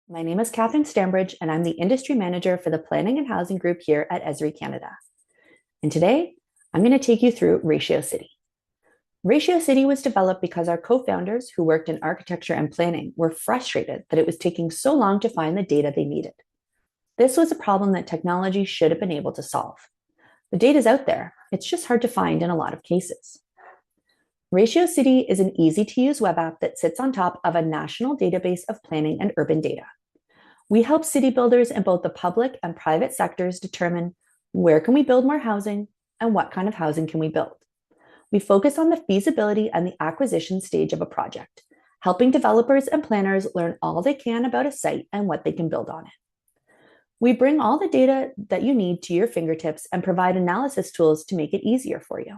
My name is Katharine Stambridge, and I'm the Industry Manager for the Planning and Housing Group here at Esri, Canada. And today, I'm going to take you through Ratio City. Ratio City was developed because our co-founders who worked in architecture and planning were frustrated that it was taking so long to find the data they needed. This was a problem that technology should have been able to solve. The data's out there, it's just hard to find in a lot of cases. Ratio City is an easy-to-use web app that sits on top of a national database of planning and urban data. We help city builders in both the public and private sectors determine where can we build more housing and what kind of housing can we build. We focus on the feasibility and the acquisition stage of a project, helping developers and planners learn all they can about a site and what they can build on it. We bring all the data that you need to your fingertips and provide analysis tools to make it easier for you.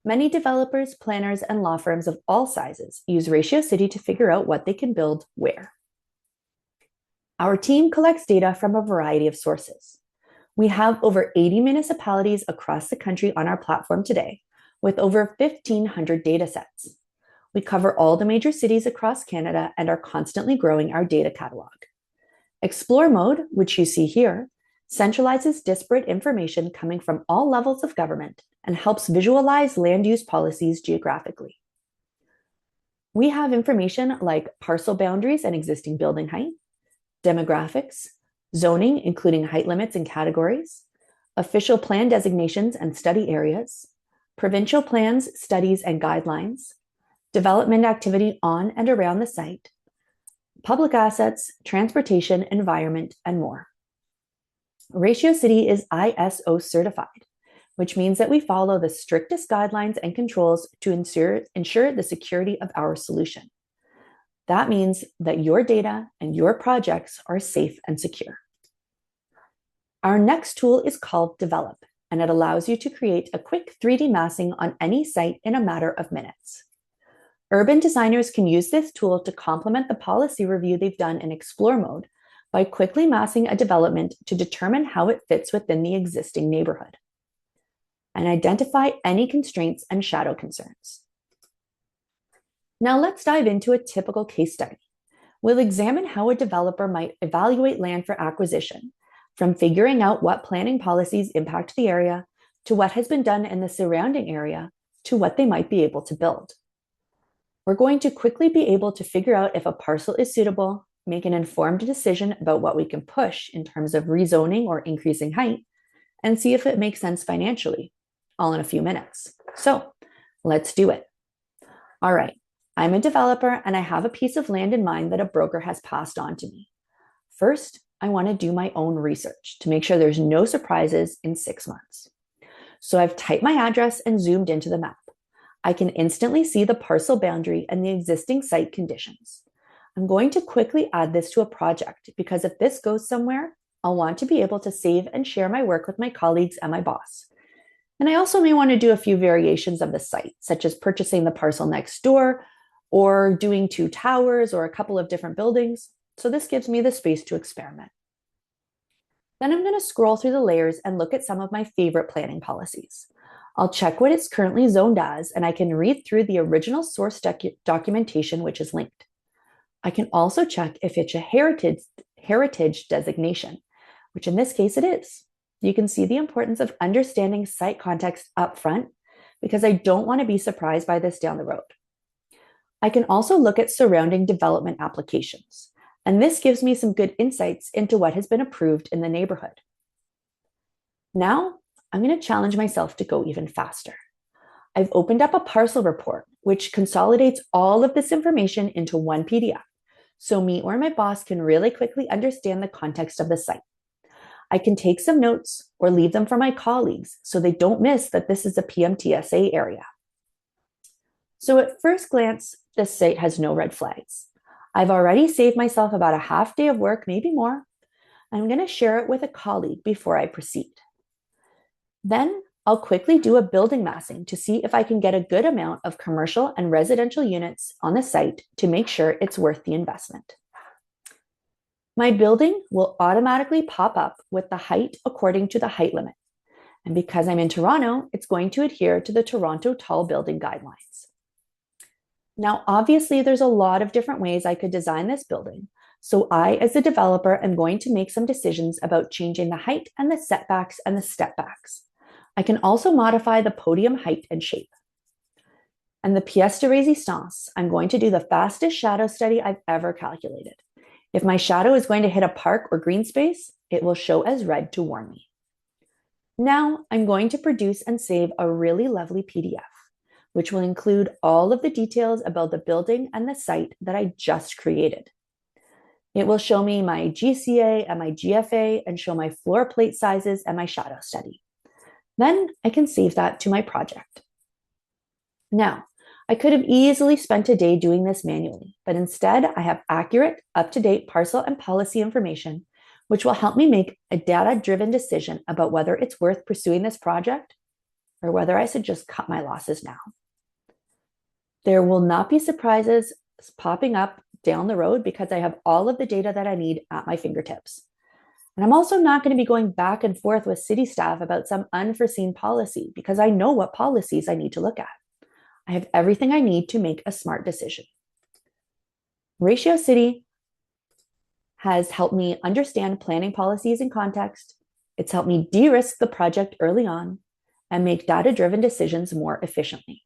Many developers, planners, and law firms of all sizes use Ratio City to figure out what they can build where. Our team collects data from a variety of sources. We have over 80 municipalities across the country on our platform today, with over 1,500 datasets. We cover all the major cities across Canada and are constantly growing our data catalog. Explore mode, which you see here, centralizes disparate information coming from all levels of government and helps visualize land use policies geographically. We have information like parcel boundaries and existing building height, demographics, zoning, including height limits and categories, official plan designations and study areas, provincial plans, studies, and guidelines, development activity on and around the site, public assets, transportation, environment, and more. Ratio City is ISO certified, which means that we follow the strictest guidelines and controls to ensure the security of our solution. That means that your data and your projects are safe and secure. Our next tool is called Develop, and it allows you to create a quick 3D massing on any site in a matter of minutes. Urban designers can use this tool to complement the policy review they've done in Explore mode by quickly massing a development to determine how it fits within the existing neighborhood and identify any constraints and shadow concerns. Now let's dive into a typical case study. We'll examine how a developer might evaluate land for acquisition, from figuring out what planning policies impact the area, to what has been done in the surrounding area, to what they might be able to build. We're going to quickly be able to figure out if a parcel is suitable, make an informed decision about what we can push in terms of rezoning or increasing height, and see if it makes sense financially, all in a few minutes. So let's do it. All right, I'm a developer and I have a piece of land in mind that a broker has passed on to me. First, I want to do my own research to make sure there's no surprises in 6 months. So I've typed my address and zoomed into the map. I can instantly see the parcel boundary and the existing site conditions. I'm going to quickly add this to a project because if this goes somewhere, I'll want to be able to save and share my work with my colleagues and my boss. And I also may want to do a few variations of the site, such as purchasing the parcel next door or doing 2 towers or a couple of different buildings. So this gives me the space to experiment. Then I'm going to scroll through the layers and look at some of my favorite planning policies. I'll check what it's currently zoned as, and I can read through the original source documentation, which is linked. I can also check if it's a heritage designation, which in this case it is. You can see the importance of understanding site context up front because I don't want to be surprised by this down the road. I can also look at surrounding development applications, and this gives me some good insights into what has been approved in the neighborhood. Now, I'm going to challenge myself to go even faster. I've opened up a parcel report, which consolidates all of this information into one PDF, so me or my boss can really quickly understand the context of the site. I can take some notes or leave them for my colleagues so they don't miss that this is a PMTSA area. So at first glance, this site has no red flags. I've already saved myself about a half day of work, maybe more. I'm going to share it with a colleague before I proceed. Then I'll quickly do a building massing to see if I can get a good amount of commercial and residential units on the site to make sure it's worth the investment. My building will automatically pop up with the height according to the height limit. And because I'm in Toronto, it's going to adhere to the Toronto Tall Building Guidelines. Now, obviously, there's a lot of different ways I could design this building. So I, as a developer, am going to make some decisions about changing the height and the setbacks and the stepbacks. I can also modify the podium height and shape. And the pièce de résistance, I'm going to do the fastest shadow study I've ever calculated. If my shadow is going to hit a park or green space, it will show as red to warn me. Now I'm going to produce and save a really lovely PDF, which will include all of the details about the building and the site that I just created. It will show me my GCA and my GFA and show my floor plate sizes and my shadow study. Then I can save that to my project. Now, I could have easily spent a day doing this manually, but instead I have accurate, up-to-date parcel and policy information, which will help me make a data-driven decision about whether it's worth pursuing this project or whether I should just cut my losses now. There will not be surprises popping up down the road because I have all of the data that I need at my fingertips. And I'm also not going to be going back and forth with city staff about some unforeseen policy because I know what policies I need to look at. I have everything I need to make a smart decision. Ratio City has helped me understand planning policies and context. It's helped me de-risk the project early on and make data-driven decisions more efficiently.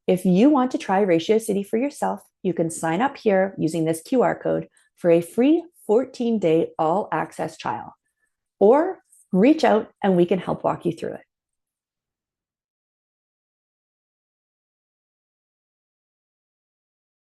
If you want to try Ratio City for yourself, you can sign up here using this QR code for a free 14-day all-access trial, or reach out and we can help walk you through it.